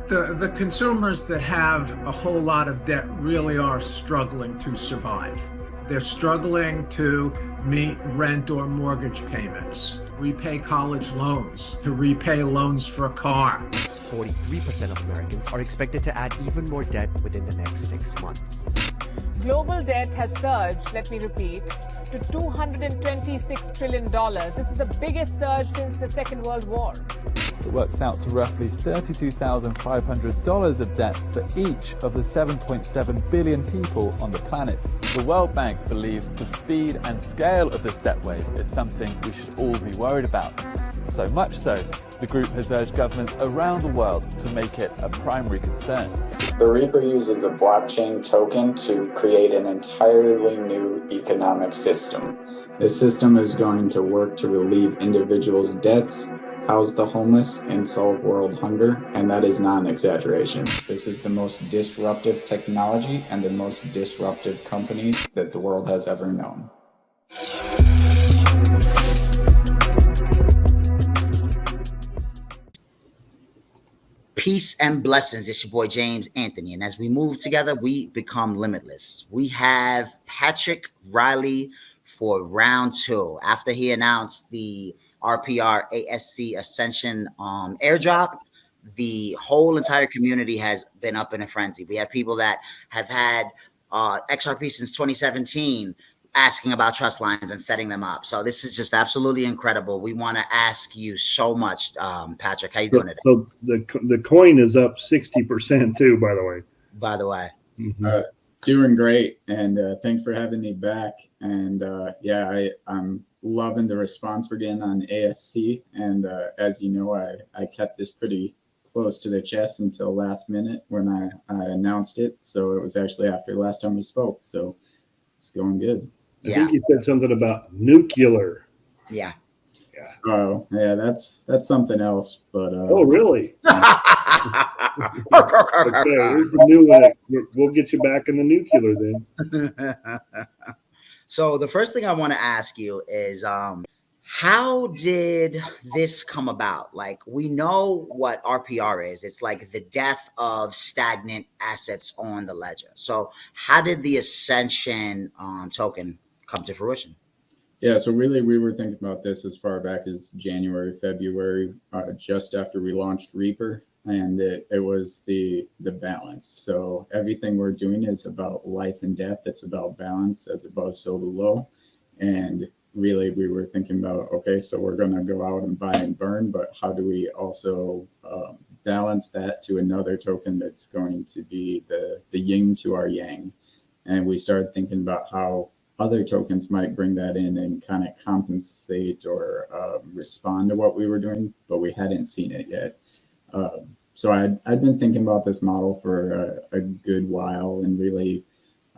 The consumers that have a whole lot of debt really are struggling to survive. They're struggling to meet rent or mortgage payments, repay college loans, to repay loans for a car. 43% of Americans are expected to add even more debt within the next 6 months. Global debt has surged, let me repeat, to $226 trillion. This is the biggest surge since the Second World War. It works out to roughly $32,500 of debt for each of the 7.7 billion people on the planet. The World Bank believes the speed and scale of this debt wave is something we should all be worried about. So much so, the group has urged governments around the world to make it a primary concern. The Reaper uses a blockchain token to create an entirely new economic system. This system is going to work to relieve individuals' debts, house the homeless, and solve world hunger, and that is not an exaggeration. This is the most disruptive technology and the most disruptive company that the world has ever known. Peace and blessings. It's your boy James Anthony, and as we move together, we become limitless. We have Patrick Riley for round 2 after he announced the RPR ASC Ascension airdrop. The whole entire community has been up in a frenzy. We have people that have had XRP since 2017 asking about trust lines and setting them up. So this is just absolutely incredible. We want to ask you so much, Patrick. How you doing today? So the coin is up 60% too, by the way. Mm-hmm. Doing great, and thanks for having me back. And I'm loving the response we're getting on ASC. And as you know, I kept this pretty close to the chest until last minute when I announced it. So it was actually after the last time we spoke. So it's going good. I think you said something about nuclear. Yeah. Oh, yeah, that's something else. But oh, really? Okay, here's the new one. We'll get you back in the nuclear then. So the first thing I want to ask you is, how did this come about? Like, we know what RPR is. It's like the death of stagnant assets on the ledger. So how did the Ascension token come to fruition? Yeah, so really we were thinking about this as far back as January, February, just after we launched Reaper, and it was the balance. So everything we're doing is about life and death. It's about balance, as above, so below. And really we were thinking about, okay, so we're going to go out and buy and burn, but how do we also balance that to another token that's going to be the yin to our yang? And we started thinking about how other tokens might bring that in and kind of compensate or respond to what we were doing, but we hadn't seen it yet. So I'd been thinking about this model for a good while and really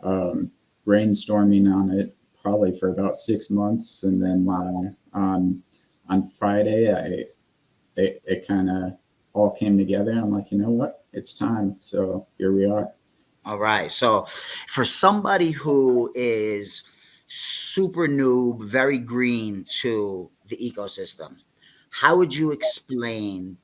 brainstorming on it probably for about 6 months. And then on Friday, it kind of all came together. I'm like, you know what? It's time. So here we are. All right. So for somebody who is super new, very green to the ecosystem, how would you explain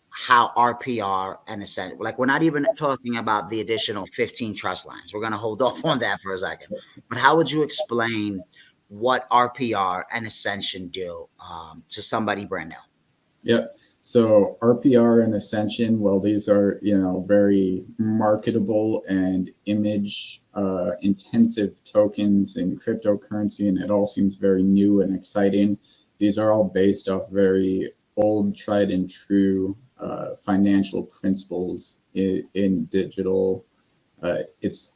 how RPR and Ascent, like, we're not even talking about the additional 15 trust lines. We're going to hold off on that for a second. But how would you explain what RPR and Ascension do to somebody brand new? Yep. So RPR and Ascension, well, these are, very marketable and image intensive tokens in cryptocurrency, and it all seems very new and exciting. These are all based off very old, tried and true financial principles in digital. It's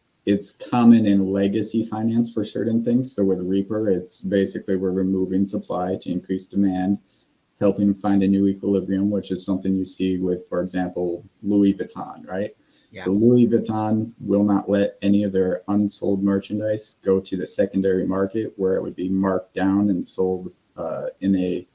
common in legacy finance for certain things. So with Reaper, it's basically we're removing supply to increase demand, helping find a new equilibrium, which is something you see with, for example, Louis Vuitton, right? Yeah. So Louis Vuitton will not let any of their unsold merchandise go to the secondary market where it would be marked down and sold in a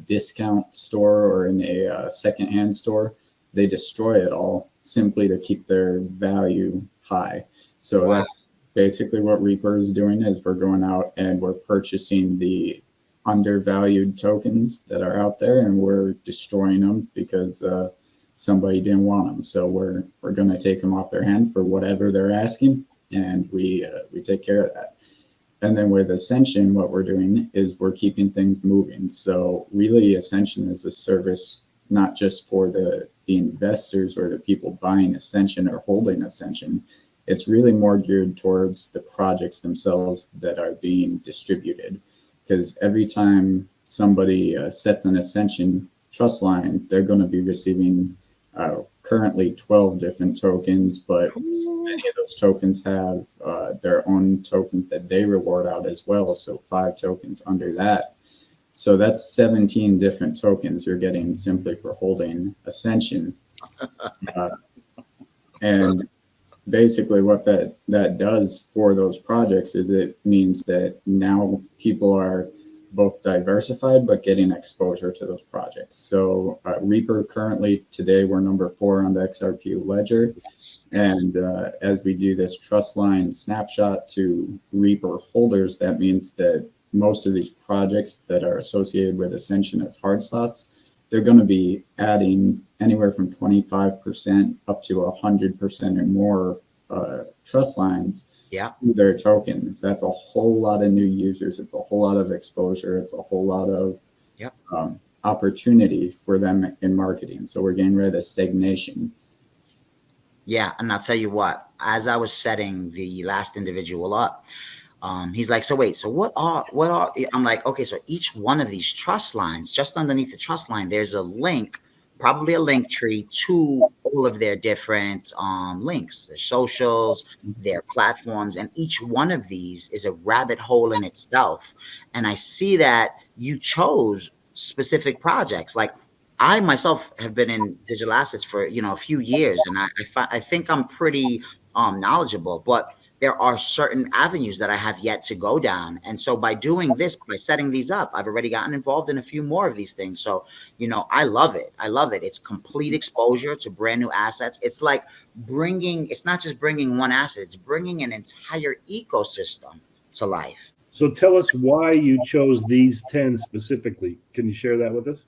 discount store or in a secondhand store. They destroy it all simply to keep their value high. So That's basically what Reaper is doing, is we're going out and we're purchasing the undervalued tokens that are out there, and we're destroying them because somebody didn't want them. So we're going to take them off their hand for whatever they're asking, and we take care of that. And then with Ascension, what we're doing is we're keeping things moving. So really, Ascension is a service not just for the investors or the people buying Ascension or holding Ascension. It's really more geared towards the projects themselves that are being distributed. Because every time somebody sets an Ascension trust line, they're going to be receiving currently 12 different tokens, but many of those tokens have their own tokens that they reward out as well. So 5 tokens under that. So that's 17 different tokens you're getting simply for holding Ascension. And basically what that does for those projects is it means that now people are both diversified but getting exposure to those projects. So Reaper currently today we're number 4 on the XRPL ledger, and as we do this trust line snapshot to Reaper holders, that means that most of these projects that are associated with Ascension as hard slots, they're going to be adding anywhere from 25% up to 100% or more trust lines to their token. That's a whole lot of new users. It's a whole lot of exposure. It's a whole lot of opportunity for them in marketing. So we're getting rid of the stagnation. Yeah, and I'll tell you what, as I was setting the last individual up, he's like, so wait, so what are, I'm like, okay, so each one of these trust lines, just underneath the trust line, there's a link, probably a link tree to all of their different links, their socials, their platforms, and each one of these is a rabbit hole in itself. And I see that you chose specific projects. Like I myself have been in digital assets for, a few years, and I think I'm pretty knowledgeable, but there are certain avenues that I have yet to go down. And so by doing this, by setting these up, I've already gotten involved in a few more of these things. So, I love it. I love it. It's complete exposure to brand new assets. It's like it's not just bringing one asset, it's bringing an entire ecosystem to life. So tell us why you chose these 10 specifically. Can you share that with us?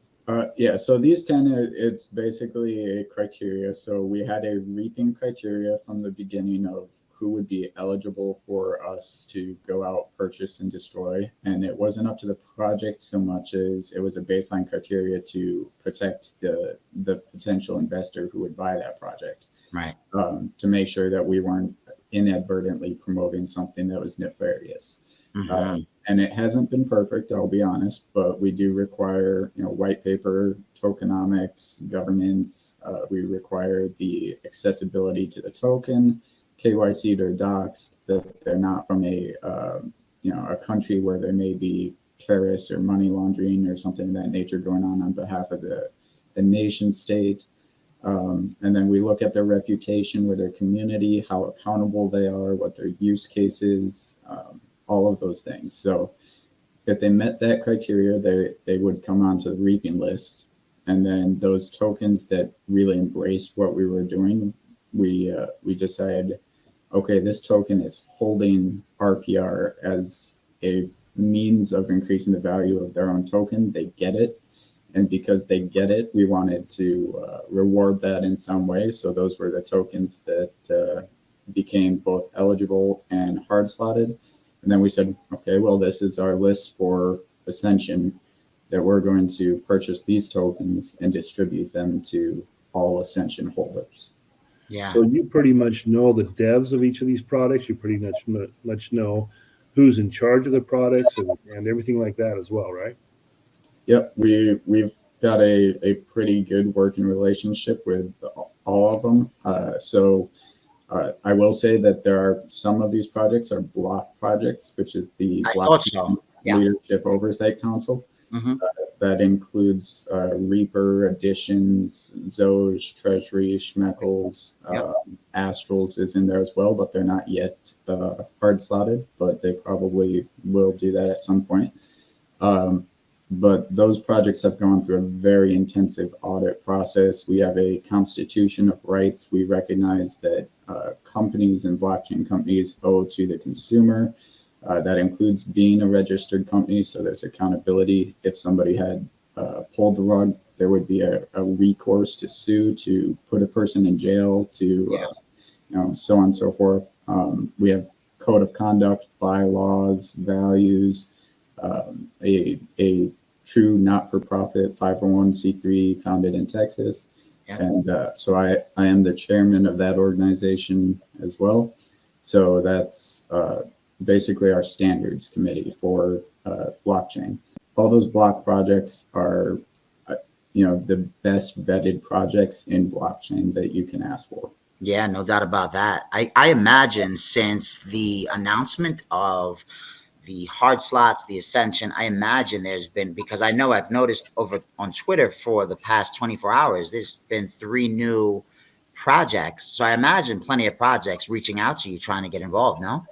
Yeah, so these 10, it's basically a criteria. So we had a reaping criteria from the beginning of who would be eligible for us to go out, purchase, and destroy. And it wasn't up to the project so much as it was a baseline criteria to protect the potential investor who would buy that project. Right. To make sure that we weren't inadvertently promoting something that was nefarious. And it hasn't been perfect, I'll be honest, but we do require, white paper, tokenomics, governance. We require the accessibility to the token, KYC or doxed, that they're not from a country where there may be terrorists or money laundering or something of that nature going on behalf of the nation state. And then we look at their reputation with their community, how accountable they are, what their use case is, all of those things. So if they met that criteria, they would come onto the reaping list. And then those tokens that really embraced what we were doing, we decided, okay, this token is holding RPR as a means of increasing the value of their own token. They get it. And because they get it, we wanted to reward that in some way. So those were the tokens that became both eligible and hard slotted. And then we said, okay, well, this is our list for Ascension, that we're going to purchase these tokens and distribute them to all Ascension holders. Yeah. So you pretty much know the devs of each of these products. You pretty much know who's in charge of the products and everything like that as well, right? Yep, we've got a pretty good working relationship with all of them. So I will say that there are some of these projects are block projects, which is the Blockchain Leadership Oversight Council. That includes Reaper, Additions, Zoge, Treasury, Schmeckles, Astrals is in there as well, but they're not yet hard slotted, but they probably will do that at some point. But those projects have gone through a very intensive audit process. We have a constitution of rights. We recognize that companies and blockchain companies owe to the consumer, That includes being a registered company, so there's accountability. If somebody had pulled the rug, there would be a recourse to sue, to put a person in jail, to so on and so forth. We have code of conduct, bylaws, values, a true not-for-profit 501c3 founded in Texas. Yeah. And so I am the chairman of that organization as well. So that's basically our standards committee for blockchain. All those block projects are, the best vetted projects in blockchain that you can ask for. Yeah, no doubt about that. I imagine since the announcement of the hard slots, the Ascension, I imagine there's been, because I know I've noticed over on Twitter for the past 24 hours, there's been 3 new projects. So I imagine plenty of projects reaching out to you trying to get involved, no?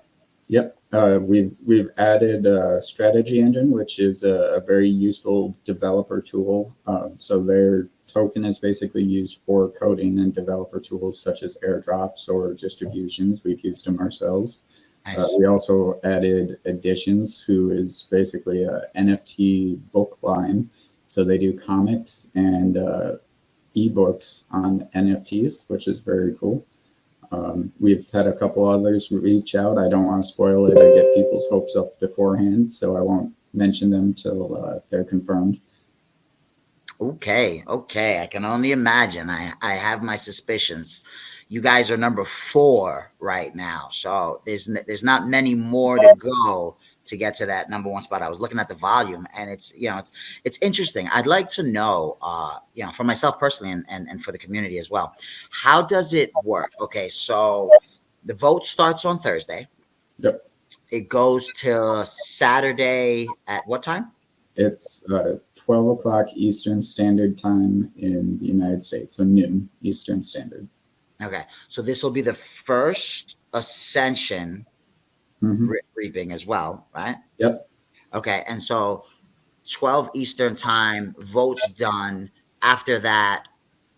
Yep. We've added a strategy engine, which is a very useful developer tool. So their token is basically used for coding and developer tools such as airdrops or distributions. We've used them ourselves. Nice. We also added Editions, who is basically a NFT book line. So they do comics and ebooks on NFTs, which is very cool. We've had a couple others reach out. I don't want to spoil it and get people's hopes up beforehand, so I won't mention them till they're confirmed. Okay. I can only imagine. I have my suspicions. You guys are number 4 right now, so there's not many more to go to get to that number 1 spot. I was looking at the volume, and it's interesting. I'd like to know, for myself personally and for the community as well, how does it work? Okay, so the vote starts on Thursday. Yep. It goes till Saturday at what time? It's 12 o'clock Eastern Standard Time in the United States, so noon Eastern Standard. Okay, so this will be the first Ascension reaping as well, right? Yep. Okay, and so 12 Eastern Time, votes done. After that,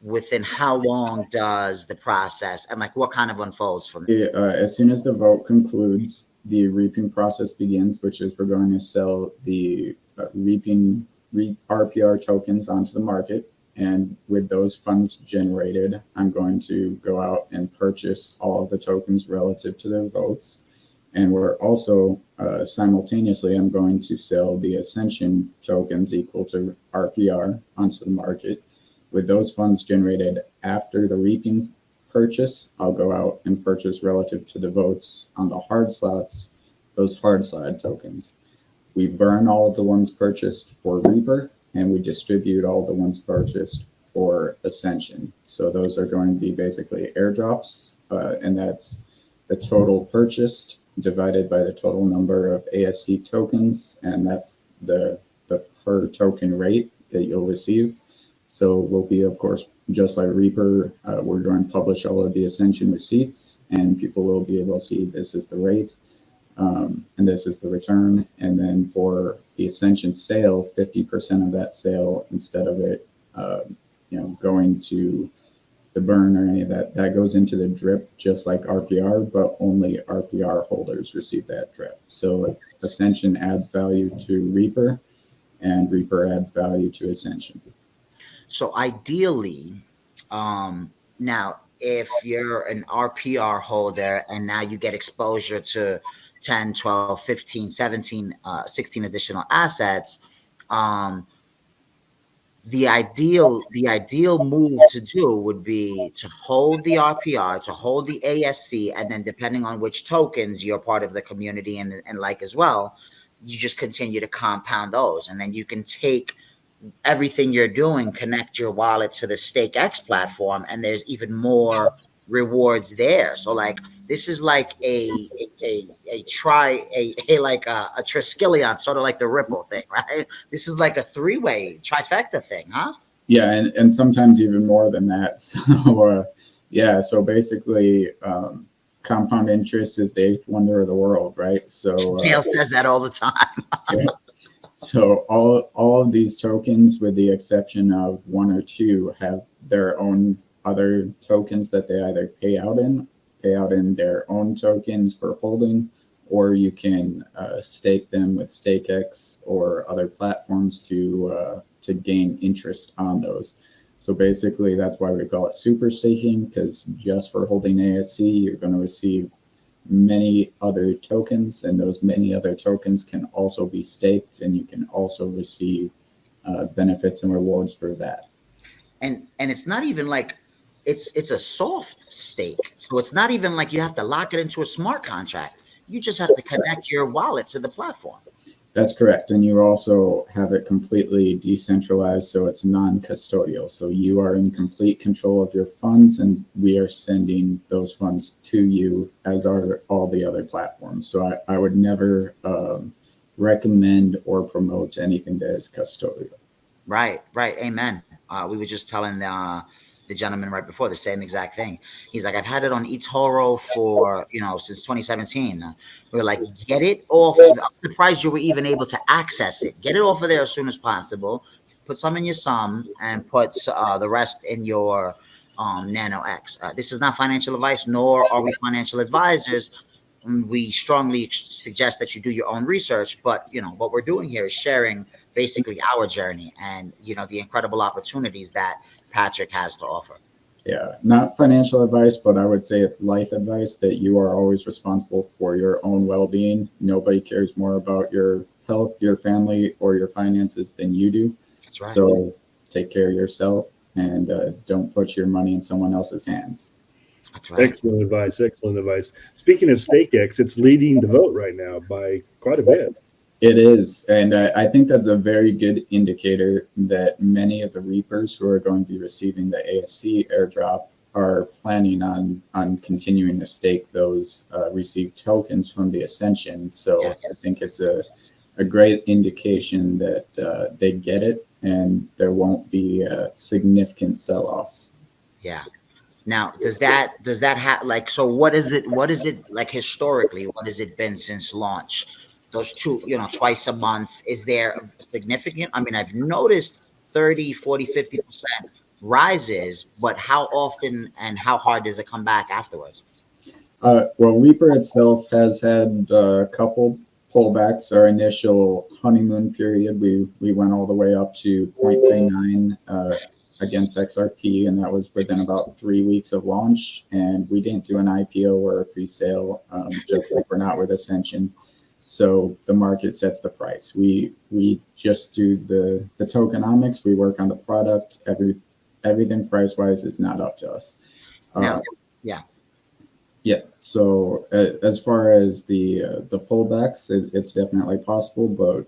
within how long does the process, and like what kind of unfolds from there? As soon as the vote concludes, the reaping process begins, which is we're going to sell the reaping RPR tokens onto the market. And with those funds generated, I'm going to go out and purchase all of the tokens relative to their votes. And we're also simultaneously, I'm going to sell the Ascension tokens equal to RPR onto the market. With those funds generated after the reaping purchase, I'll go out and purchase relative to the votes on the hard slots, those hard slot tokens. We burn all of the ones purchased for Reaper, and we distribute all the ones purchased for Ascension. So those are going to be basically airdrops, and that's the total purchased divided by the total number of ASC tokens, and that's the per token rate that you'll receive. So we'll be, of course, just like Reaper, we're going to publish all of the Ascension receipts, and people will be able to see this is the rate, and this is the return. And then for the Ascension sale, 50% of that sale, instead of it, going to the burn or any of that, that goes into the drip, just like RPR, but only RPR holders receive that drip. So Ascension adds value to Reaper, and Reaper adds value to Ascension. So ideally, now if you're an RPR holder and now you get exposure to 10, 12, 15, 17, 16 additional assets, the ideal move to do would be to hold the RPR, to hold the ASC, and then depending on which tokens you're part of the community and like as well, you just continue to compound those, and then you can take everything you're doing, connect your wallet to the StakeX platform, and there's even more rewards there. So like this is like a Triskelion, sort of like the Ripple thing, right? This is like a 3-way trifecta thing, huh? Yeah, and sometimes even more than that. So so basically compound interest is the 8th wonder of the world, right? So Dale says that all the time. Yeah. So all of these tokens, with the exception of 1 or 2, have their own other tokens that they either pay out in their own tokens for holding, or you can stake them with StakeX or other platforms to gain interest on those. So basically, that's why we call it super staking, because just for holding ASC, you're going to receive many other tokens, and those many other tokens can also be staked, and you can also receive benefits and rewards for that. And it's not even like it's a soft stake, so it's not even like you have to lock it into a smart contract. You just have to connect your wallet to the platform. That's correct. And you also have it completely decentralized, so it's non-custodial. So you are in complete control of your funds, and we are sending those funds to you, as are all the other platforms. So I would never recommend or promote anything that is custodial. Right. Amen. We were just telling the gentleman right before the same exact thing. He's like, I've had it on eToro for, since 2017. We were like, get it off. I'm surprised you were even able to access it. Get it off of there as soon as possible. Put some in your sum and put the rest in your Nano X. This is not financial advice, nor are we financial advisors. We strongly suggest that you do your own research, but what we're doing here is sharing basically our journey and the incredible opportunities that Patrick has to offer. Yeah, not financial advice, but I would say it's life advice, that you are always responsible for your own well-being. Nobody cares more about your health, your family, or your finances than you do. That's right. So take care of yourself, and don't put your money in someone else's hands. That's right. Excellent advice. Excellent advice. Speaking of StakeX, it's leading the vote right now by quite a bit. It is, and I think that's a very good indicator that many of the Reapers who are going to be receiving the ASC airdrop are planning on continuing to stake those received tokens from the Ascension. So yeah. I think it's a great indication that they get it, and there won't be significant sell-offs. Yeah. Now, does that have so what is it like historically? What has it been since launch? Those two, twice a month. Is there a significant? I mean, I've noticed 30, 40, 50% rises, but how often and how hard does it come back afterwards? Well, Reaper itself has had a couple pullbacks. Our initial honeymoon period, we went all the way up to 0.39 against XRP, and that was within about 3 weeks of launch. And we didn't do an IPO or a pre-sale, just like we're not with Ascension. So the market sets the price. We just do the tokenomics. We work on the product. Everything price wise is not up to us. Yeah. So as far as the pullbacks, it's definitely possible, but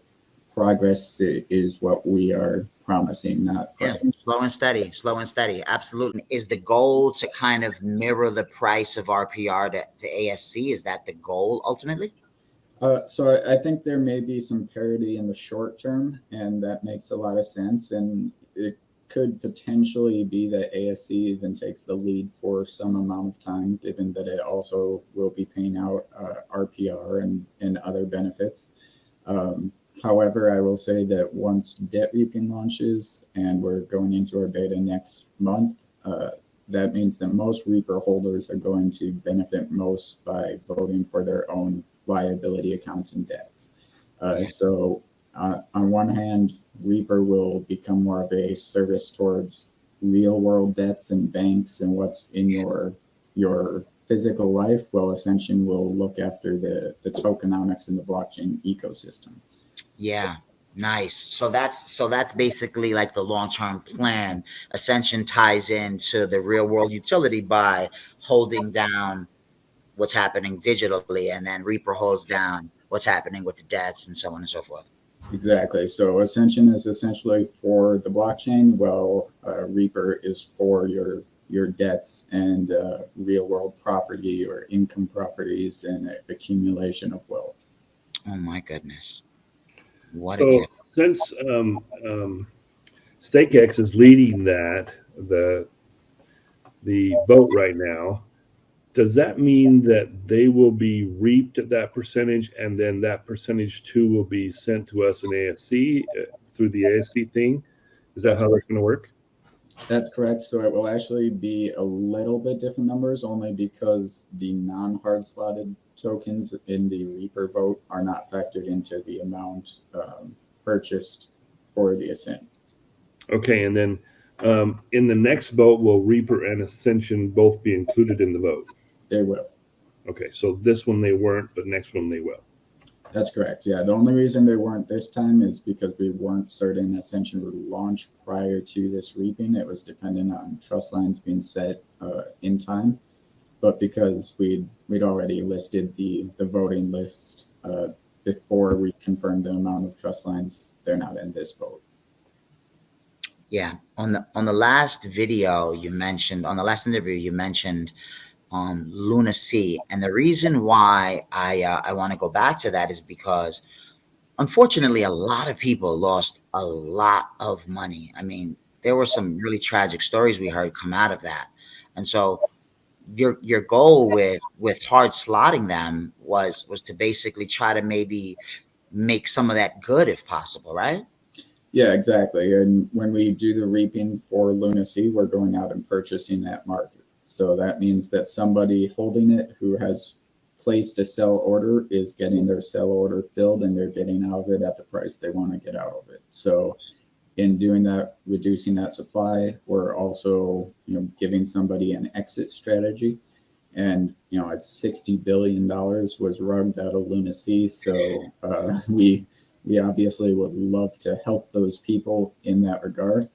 progress is what we are promising. Not slow and steady. Absolutely. Is the goal to kind of mirror the price of RPR to ASC? Is that the goal ultimately? So I think there may be some parity in the short term, and that makes a lot of sense. And it could potentially be that ASC even takes the lead for some amount of time, given that it also will be paying out RPR and other benefits. However, I will say that once debt reaping launches, and we're going into our beta next month, that means that most Reaper holders are going to benefit most by voting for their own liability accounts and debts. So on one hand, Reaper will become more of a service towards real world debts and banks and what's in your physical life, while Ascension will look after the tokenomics and the blockchain ecosystem. Yeah. Nice. So that's basically like the long-term plan. Ascension ties into the real world utility by holding down what's happening digitally, and then Reaper holds down what's happening with the debts and so on and so forth. Exactly. So Ascension is essentially for the blockchain, while Reaper is for your debts and real world property or income properties and accumulation of wealth. Oh my goodness. So since StakeX is leading the vote right now, does that mean that they will be reaped at that percentage, and then that percentage too will be sent to us in ASC through the ASC thing? Is that how that's going to work? That's correct. So it will actually be a little bit different numbers, only because the non-hard slotted tokens in the Reaper vote are not factored into the amount purchased for the Ascent. Okay, and then in the next vote, will Reaper and Ascension both be included in the vote? They will. Okay, so this one they weren't, but next one they will. That's correct. Yeah, the only reason they weren't this time is because we weren't certain Ascension would launch prior to this reaping. It was dependent on trust lines being set in time. But because we'd already listed the voting list before we confirmed the amount of trust lines, they're not in this vote. Yeah, on the last video you mentioned, on the last interview you mentioned Luna C, and the reason why I want to go back to that is because unfortunately a lot of people lost a lot of money. I mean, there were some really tragic stories we heard come out of that, and so your goal with hard slotting them was to basically try to maybe make some of that good if possible, right? Yeah, exactly. And when we do the reaping for Luna C, we're going out and purchasing that market. So that means that somebody holding it who has placed a sell order is getting their sell order filled, and they're getting out of it at the price they want to get out of it. So in doing that, reducing that supply, we're also, giving somebody an exit strategy. And, it's $60 billion was rugged out of Luna C. So we obviously would love to help those people in that regard.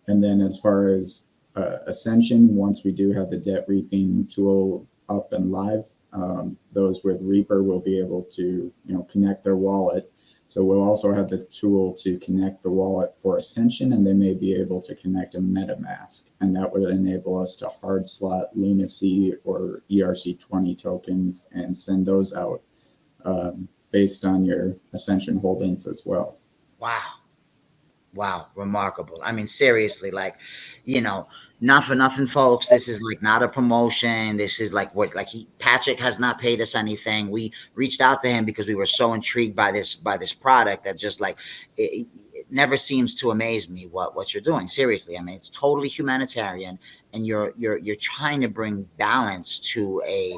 And then as far as Ascension, once we do have the debt reaping tool up and live, those with Reaper will be able to, connect their wallet. So we'll also have the tool to connect the wallet for Ascension, and they may be able to connect a MetaMask. And that would enable us to hard slot Luna C or ERC20 tokens and send those out based on your Ascension holdings as well. Wow, remarkable. I mean, seriously, not for nothing, folks. This is not a promotion. This is Patrick has not paid us anything. We reached out to him because we were so intrigued by this product that just it never seems to amaze me what you're doing. Seriously, I mean, it's totally humanitarian, and you're trying to bring balance to a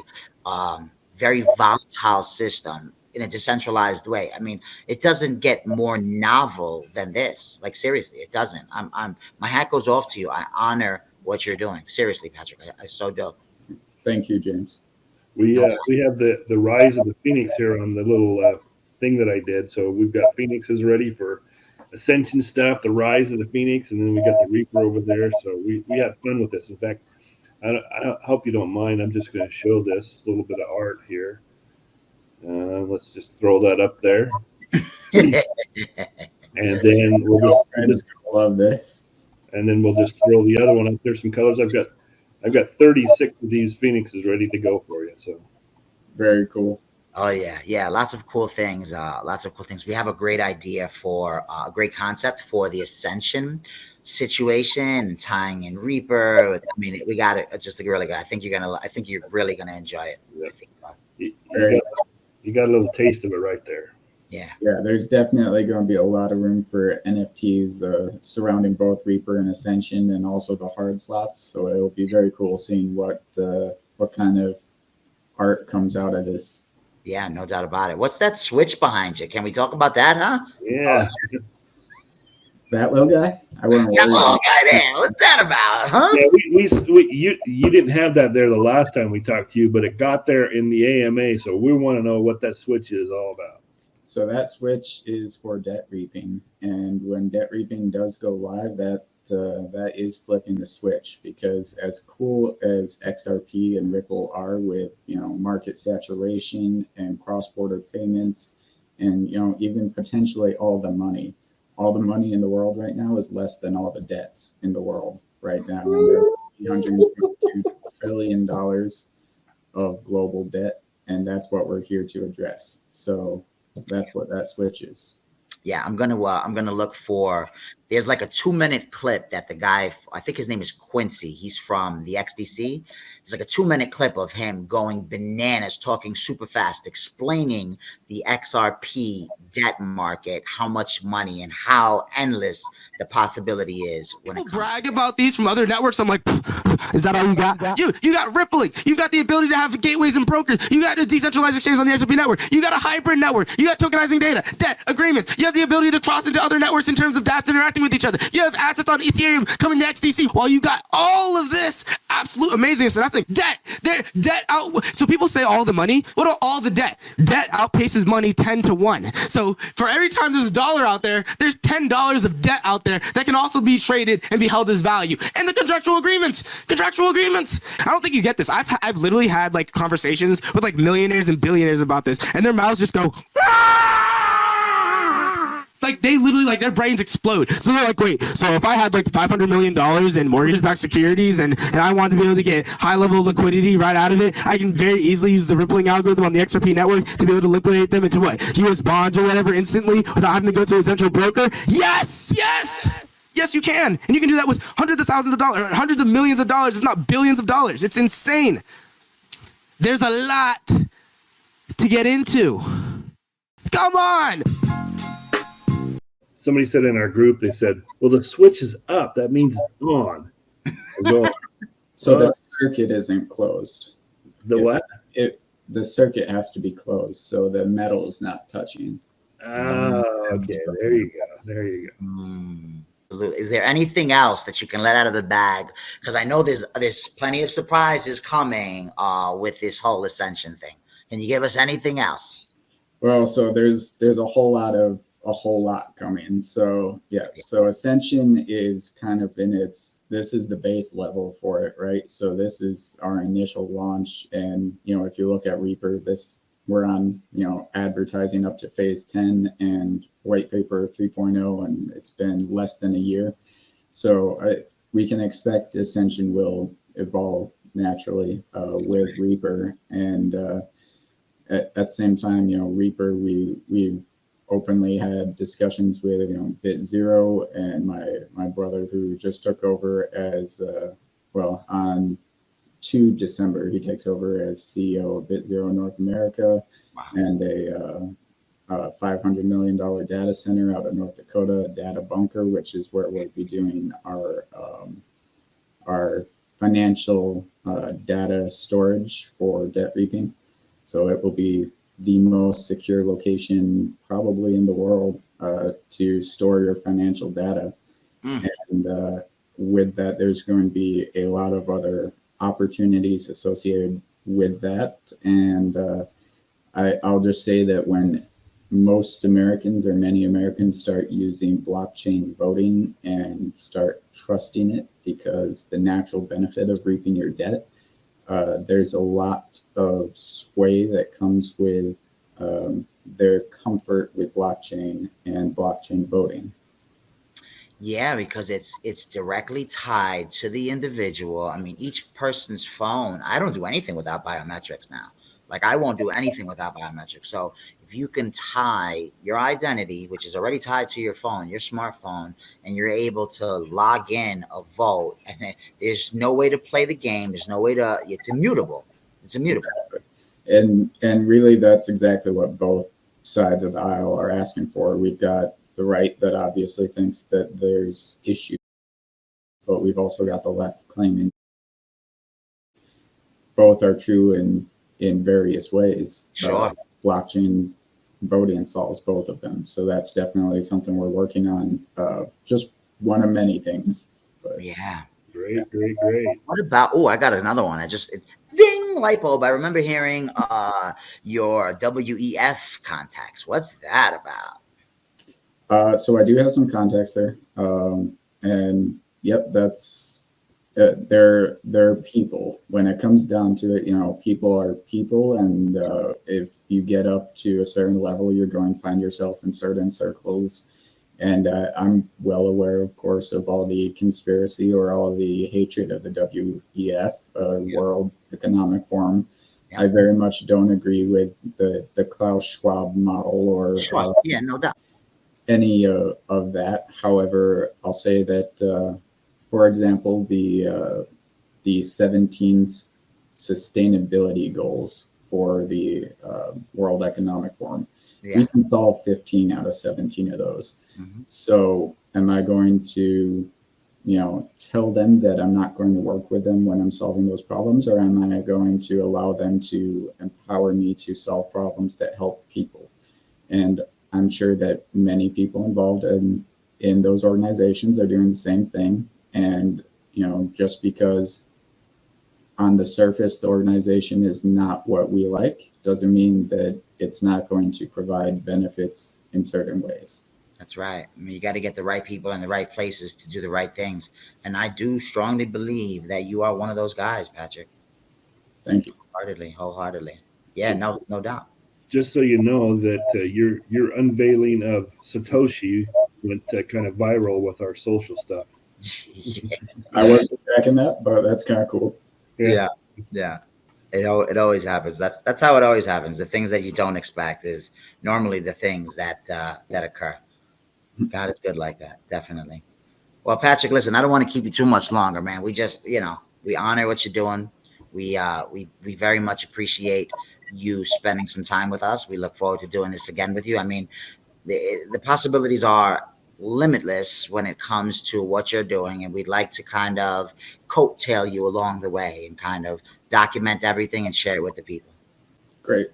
very volatile system in a decentralized way. I mean, it doesn't get more novel than this. Seriously, it doesn't. My hat goes off to you. I honor what you're doing. Seriously, Patrick, I so dope. Thank you, James. We have the rise of the Phoenix here on the little thing that I did. So we've got Phoenixes ready for Ascension stuff, the rise of the Phoenix, and then we got the Reaper over there. So we had fun with this. In fact, I hope you don't mind. I'm just going to show this little bit of art here. Let's just throw that up there. And then we'll just love this. And then we'll just throw the other one up. There's some colors. I've got 36 of these Phoenixes ready to go for you. So very cool. Oh yeah, lots of cool things. We have a great idea for a great concept for the Ascension situation, tying in Reaper. I mean, we got it. It's just really good. I think you're really gonna enjoy it. Yeah. You got a little taste of it right there. Yeah. There's definitely going to be a lot of room for NFTs surrounding both Reaper and Ascension, and also the hard slots. So it'll be very cool seeing what kind of art comes out of this. Yeah, no doubt about it. What's that switch behind you? Can we talk about that, huh? Yeah. That little guy? That little guy there. What's that about, huh? Yeah, you didn't have that there the last time we talked to you, but it got there in the AMA. So we want to know what that switch is all about. So that switch is for debt reaping, and when debt reaping does go live, that is flipping the switch, because as cool as XRP and Ripple are with market saturation and cross-border payments, and even potentially all the money in the world right now is less than all the debts in the world right now. And there's $352 trillion of global debt, and that's what we're here to address. So that's what that switch is. Yeah, I'm gonna look for there's like a 2-minute clip that the guy, I think his name is Quincy, he's from the XDC. It's like a 2-minute clip of him going bananas, talking super fast, explaining the XRP debt market, how much money and how endless the possibility is. When people brag about these from other networks, I'm like, is that all you got? You got rippling. You got the ability to have gateways and brokers. You got a decentralized exchange on the XRP network. You got a hybrid network. You got tokenizing data, debt, agreements. You have the ability to cross into other networks in terms of dApps interacting with each other. You have assets on Ethereum coming to XDC while you got all of this absolute amazing. So that's like debt. Debt out. So people say all the money. What about all the debt? Debt outpaces money 10 to 1. So for every time there's a dollar out there, there's $10 of debt out there that can also be traded and be held as value. And the contractual agreements. I don't think you get this. I've literally had like conversations with like millionaires and billionaires about this, and their mouths just go, like they literally, like their brains explode. So they're like, wait, so if I had like $500 million in mortgage-backed securities and I wanted to be able to get high level liquidity right out of it, I can very easily use the rippling algorithm on the XRP network to be able to liquidate them into what? US bonds or whatever instantly without having to go to a central broker? Yes! Yes, you can. And you can do that with hundreds of thousands of dollars, hundreds of millions of dollars. It's not billions of dollars. It's insane. There's a lot to get into. Come on. Somebody said in our group, they said, well, the switch is up. That means it's on. So the circuit isn't closed. The what? The circuit has to be closed, so the metal is not touching. Okay. There you go. Is there anything else that you can let out of the bag? Because I know there's plenty of surprises coming with this whole Ascension thing. Can you give us anything else? Well, so there's a whole lot coming. So yeah, so Ascension is kind of this is the base level for it, right? So this is our initial launch, and if you look at Reaper, we're on advertising up to phase 10 and white paper 3.0, and it's been less than a year. So we can expect Ascension will evolve naturally with Reaper, and at the same time, Reaper, we've openly had discussions with BitZero and my brother, who just took over as on 2 December, he takes over as CEO of BitZero North America. Wow. And a $500 million data center out of North Dakota, Data Bunker, which is where we'll be doing our financial data storage for debt reaping. So it will be the most secure location probably in the world to store your financial data. And with that, there's going to be a lot of other opportunities associated with that. And I'll just say that when most Americans or many Americans start using blockchain voting and start trusting it, because the natural benefit of reaping your debt, there's a lot of sway that comes with their comfort with blockchain and blockchain voting. Yeah, because it's directly tied to the individual. I mean, each person's phone, I don't do anything without biometrics now. Like, I won't do anything without biometrics. So if you can tie your identity, which is already tied to your phone, your smartphone, and you're able to log in a vote, and there's no way to play the game. There's no way to, it's immutable. It's immutable. And really, that's exactly what both sides of the aisle are asking for. We've got the right that obviously thinks that there's issues, but we've also got the left claiming both are true in various ways. Sure. Blockchain voting solves both of them. So that's definitely something we're working on. Just one of many things. But yeah. Great. What about, I got another one. Ding, light bulb. I remember hearing your WEF contacts. What's that about? So I do have some contacts there. And yep, that's they're people. When it comes down to it, people are people, and if you get up to a certain level, you're going to find yourself in certain circles. And I'm well aware, of course, of all the conspiracy or all the hatred of the WEF, World Economic Forum. Yeah. I very much don't agree with the Klaus Schwab model or yeah, no doubt. any of that. However, I'll say that, for example, the 17 sustainability goals for the World Economic Forum, we can solve 15 out of 17 of those. So am I going to, tell them that I'm not going to work with them when I'm solving those problems, or am I going to allow them to empower me to solve problems that help people? And I'm sure that many people involved in those organizations are doing the same thing. And, just because on the surface the organization is not what we like, doesn't mean that it's not going to provide benefits in certain ways. That's right. I mean, you got to get the right people in the right places to do the right things. And I do strongly believe that you are one of those guys, Patrick. Thank you. Wholeheartedly. Yeah, no doubt. Just so you know that your unveiling of Satoshi went kind of viral with our social stuff. I wasn't tracking that, but that's kind of cool. Yeah. It always happens. That's how it always happens. The things that you don't expect is normally the things that occur. God is good like that, definitely. Well, Patrick, listen, I don't want to keep you too much longer, man. We just, we honor what you're doing. We very much appreciate you spending some time with us. We look forward to doing this again with you. I mean, the possibilities are limitless when it comes to what you're doing, and we'd like to kind of coattail you along the way and kind of document everything and share it with the people. Great.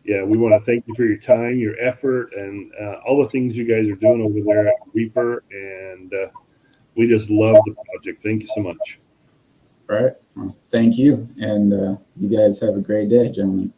Yeah, we want to thank you for your time, your effort, and all the things you guys are doing over there at Reaper. And we just love the project. Thank you so much. All right. Well, thank you. And you guys have a great day, gentlemen.